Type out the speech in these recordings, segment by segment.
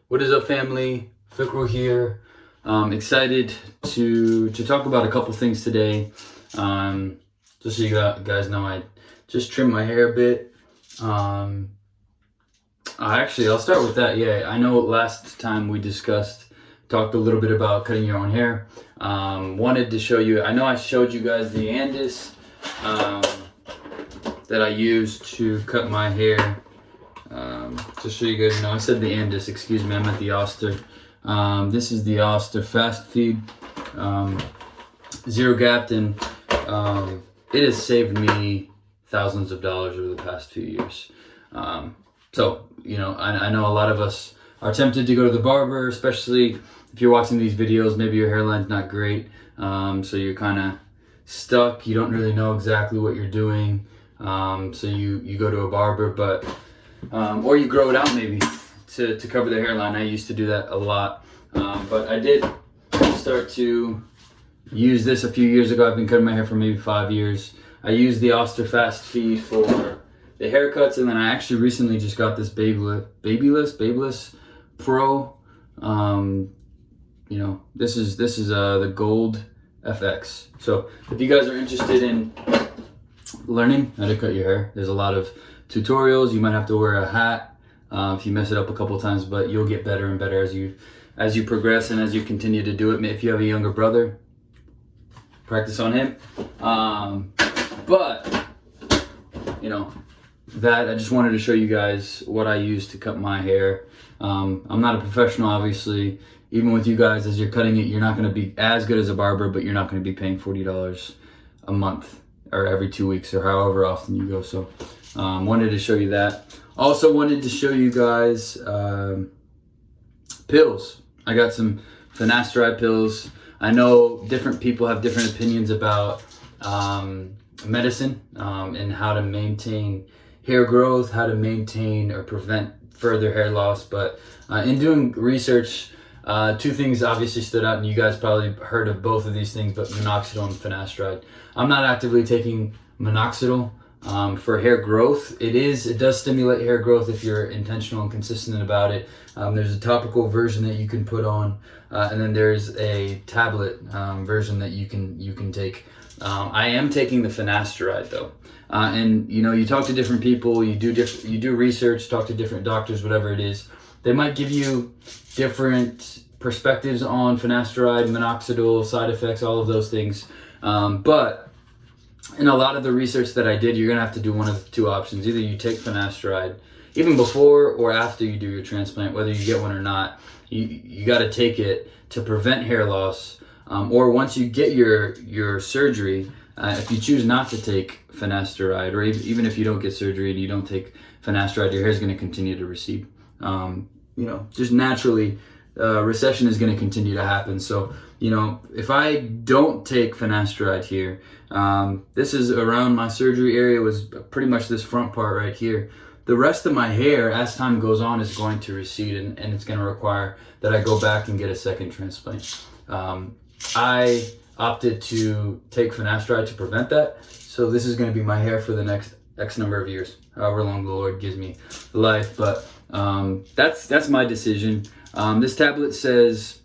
What is up, family? Referral here. Excited to talk about a couple things today. Just so you guys know, I just trimmed my hair a bit. I'll start with that. Yeah, I know last time we talked a little bit about cutting your own hair. Wanted to show you, I know I showed you guys the Andis that I used to cut my hair. Just so you guys know, I said the Andis, excuse me, I meant the Oster. This is the Oster Fast Feed, zero gapped, and it has saved me thousands of dollars over the past few years. So, you know, I know a lot of us are tempted to go to the barber, especially if you're watching these videos, maybe your hairline's not great, so you're kind of stuck, you don't really know exactly what you're doing, so you go to a barber, but or you grow it out maybe to cover the hairline. I used to do that a lot, but I did start to use this a few years ago. I've been cutting my hair for maybe 5 years. I used the Oster Fast Feed for the haircuts, and then I actually recently just got this Babyless Pro. You know, this is the Gold FX. So if you guys are interested in learning how to cut your hair, there's a lot of tutorials. You might have to wear a hat if you mess it up a couple times, but you'll get better and better as you progress and as you continue to do it. If you have a younger brother, practice on him. But you know, that I just wanted to show you guys what I use to cut my hair. I'm not a professional, obviously. Even with you guys, as you're cutting it, you're not going to be as good as a barber, but you're not going to be paying $40 a month or every 2 weeks or however often you go. So wanted to show you that. Also wanted to show you guys pills. I got some finasteride pills. I know different people have different opinions about medicine and how to maintain hair growth, how to maintain or prevent further hair loss. But in doing research, two things obviously stood out, and you guys probably heard of both of these things, but minoxidil and finasteride. I'm not actively taking minoxidil for hair growth. It does stimulate hair growth if you're intentional and consistent about it. There's a topical version that you can put on, and then there's a tablet version that you can take. I am taking the finasteride though, and you know, you talk to different people, you do research, talk to different doctors, whatever it is. They might give you different perspectives on finasteride, minoxidil, side effects, all of those things. But in a lot of the research that I did, you're gonna have to do one of the two options. Either you take finasteride, even before or after you do your transplant, whether you get one or not, you gotta take it to prevent hair loss. Or once you get your surgery, if you choose not to take finasteride, or even if you don't get surgery and you don't take finasteride, your hair is gonna continue to recede. You know, just naturally, recession is going to continue to happen. So, you know, if I don't take finasteride here, this is around my surgery area, was pretty much this front part right here. The rest of my hair, as time goes on, is going to recede, and it's going to require that I go back and get a second transplant. I opted to take finasteride to prevent that. So this is going to be my hair for the next X number of years, however long the Lord gives me life. But that's my decision. This tablet says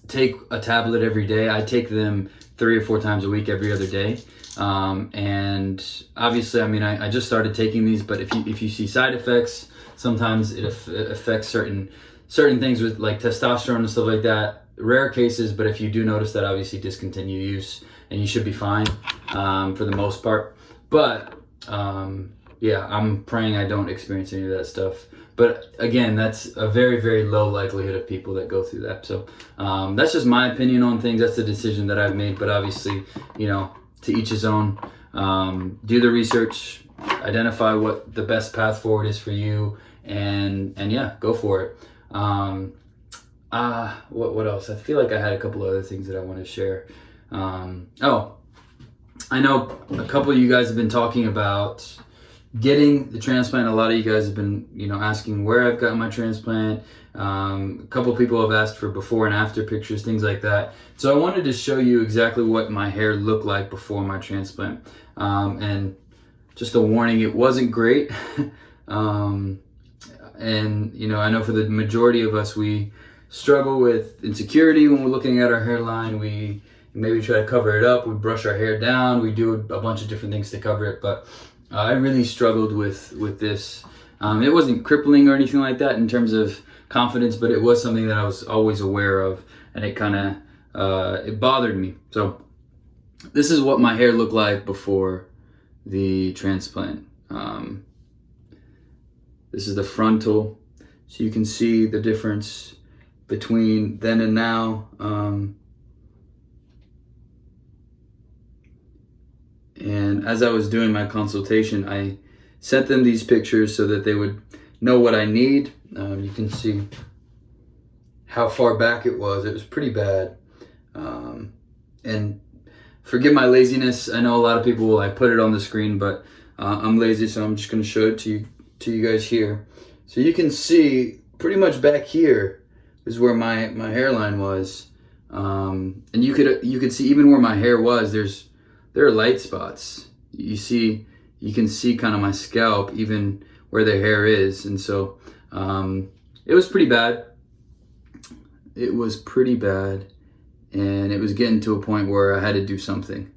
take a tablet every day. I take them 3 or 4 times a week, every other day. And obviously, I mean, I just started taking these, but if you see side effects, sometimes it affects certain things with like testosterone and stuff like that. Rare cases, but if you do notice that, obviously discontinue use, and you should be fine for the most part. But yeah, I'm praying I don't experience any of that stuff. But again, that's a very, very low likelihood of people that go through that. So that's just my opinion on things. That's the decision that I've made. But obviously, you know, to each his own. Do the research, identify what the best path forward is for you, and yeah, go for it. What else? I feel like I had a couple other things that I want to share. Oh, I know a couple of you guys have been talking about getting the transplant. A lot of you guys have been, you know, asking where I've gotten my transplant. A couple of people have asked for before and after pictures, things like that. So I wanted to show you exactly what my hair looked like before my transplant. And just a warning, it wasn't great. And, you know, I know for the majority of us, we struggle with insecurity when we're looking at our hairline. We maybe try to cover it up. We brush our hair down. We do a bunch of different things to cover it. But I really struggled with this. It wasn't crippling or anything like that in terms of confidence, but it was something that I was always aware of, and it kind of it bothered me. So this is what my hair looked like before the transplant. This is the frontal, so you can see the difference between then and now. And as I was doing my consultation, I sent them these pictures so that they would know what I need. You can see how far back it was. It was pretty bad. And forgive my laziness. I know a lot of people will like put it on the screen, but I'm lazy, so I'm just going to show it to you guys here. So you can see pretty much back here is where my hairline was, and you could see even where my hair was. There are light spots. You can see kind of my scalp, even where the hair is, and so it was pretty bad. It was pretty bad, and it was getting to a point where I had to do something,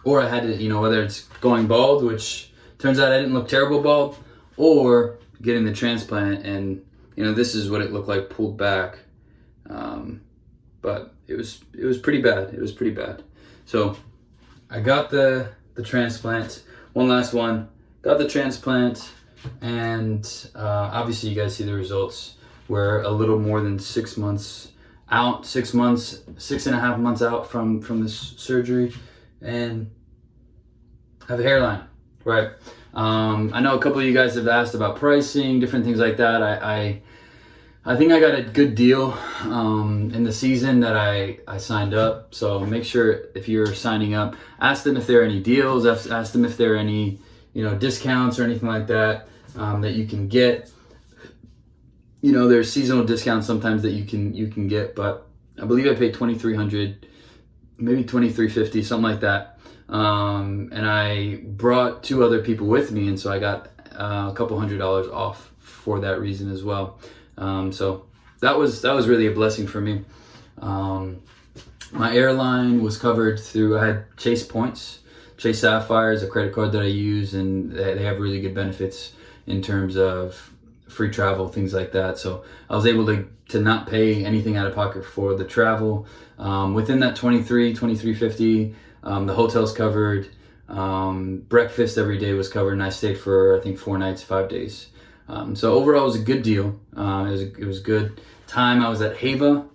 or I had to, you know, whether it's going bald, which turns out I didn't look terrible bald, or getting the transplant, and you know, this is what it looked like pulled back. But it was pretty bad. It was pretty bad. So I got the transplant. One last one. Got the transplant, and obviously you guys see the results. We're a little more than 6 months out, 6 months, 6.5 months out from this surgery, and have a hairline, right? I know a couple of you guys have asked about pricing, different things like that. I think I got a good deal in the season that I signed up. So make sure if you're signing up, ask them if there are any deals. Ask them if there are any, you know, discounts or anything like that that you can get. You know, there's seasonal discounts sometimes that you can get, but I believe I paid $2,300, maybe $2,350, something like that. And I brought 2 other people with me, and so I got a couple $100 off for that reason as well. So that was really a blessing for me. My airline was covered through, I had Chase Points. Chase Sapphire is a credit card that I use, and they have really good benefits in terms of free travel, things like that. So I was able to not pay anything out of pocket for the travel. Within that $2350, the hotel's covered. Breakfast every day was covered, and I stayed for, I think, 4 nights, 5 days. So overall, it was a good deal. It was good time. I was at Heva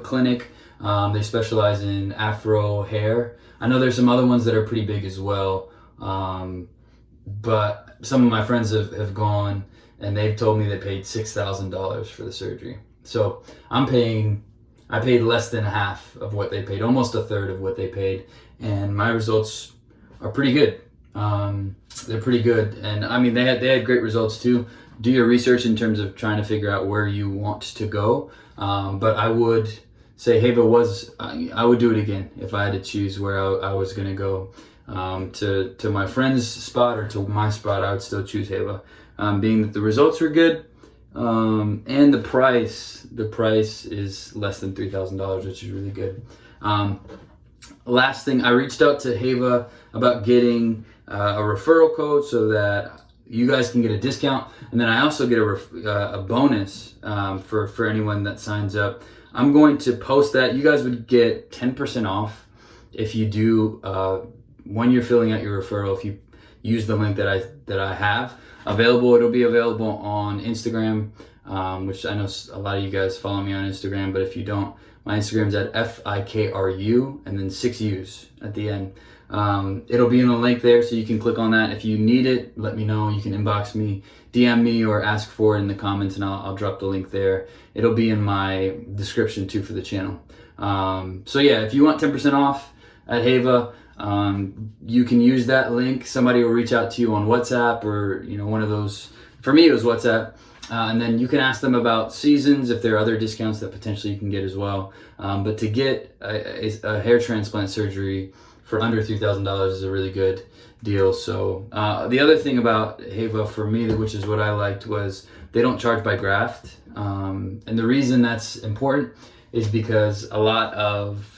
Clinic. They specialize in Afro hair. I know there's some other ones that are pretty big as well. But some of my friends have gone, and they've told me they paid $6,000 for the surgery. So I paid less than half of what they paid, almost a third of what they paid. And my results are pretty good. They're pretty good. And I mean, they had great results too. Do your research in terms of trying to figure out where you want to go. But I would say Heva I would do it again if I had to choose where I was going to go. To my friend's spot or to my spot, I would still choose Heva. Being that the results were good, and the price is less than $3,000, which is really good. Last thing, I reached out to Heva about getting a referral code so that you guys can get a discount, and then I also get a bonus for anyone that signs up. I'm going to post that. You guys would get 10% off if you do when you're filling out your referral. If you use the link that I have available, it'll be available on Instagram, which I know a lot of you guys follow me on Instagram, but if you don't, my Instagram's at FIKRU and then 6 U's at the end. It'll be in the link there, so you can click on that. If you need it, let me know. You can inbox me, DM me, or ask for it in the comments, and I'll drop the link there. It'll be in my description too for the channel. So yeah, if you want 10% off at Heva, you can use that link. Somebody will reach out to you on WhatsApp, or one of those. For me, it was WhatsApp. And then you can ask them about seasons, if there are other discounts that potentially you can get as well. But to get a hair transplant surgery for under $3,000 is a really good deal. So the other thing about Heva for me, which is what I liked, was they don't charge by graft. And the reason that's important is because a lot of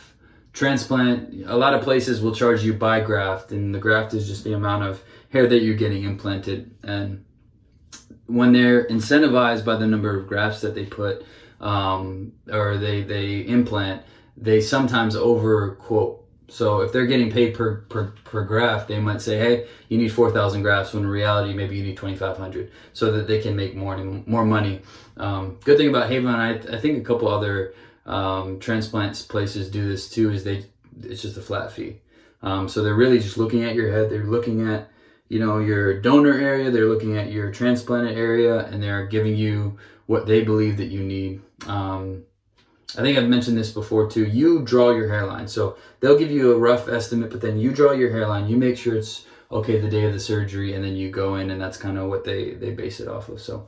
places will charge you by graft, and the graft is just the amount of hair that you're getting implanted. And when they're incentivized by the number of grafts that they put or they implant, they sometimes overquote. So if they're getting paid per graft, they might say, hey, you need 4,000 grafts, when in reality maybe you need 2,500, so that they can make more money. Good thing about Haven, I think a couple other transplants places do this too, is it's just a flat fee. So they're really just looking at your head. They're looking at, you know, your donor area, they're looking at your transplanted area, and they're giving you what they believe that you need. I think I've mentioned this before too. You draw your hairline. So they'll give you a rough estimate, but then you draw your hairline, you make sure it's okay the day of the surgery, and then you go in, and that's kind of what they base it off of. So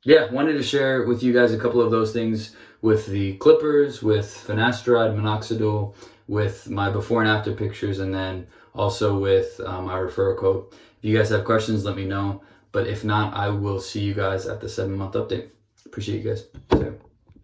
yeah, wanted to share with you guys a couple of those things with the clippers, with finasteride, minoxidil, with my before and after pictures, and then also with my referral code. If you guys have questions, let me know. But if not, I will see you guys at the 7-month update. Appreciate you guys. See ya.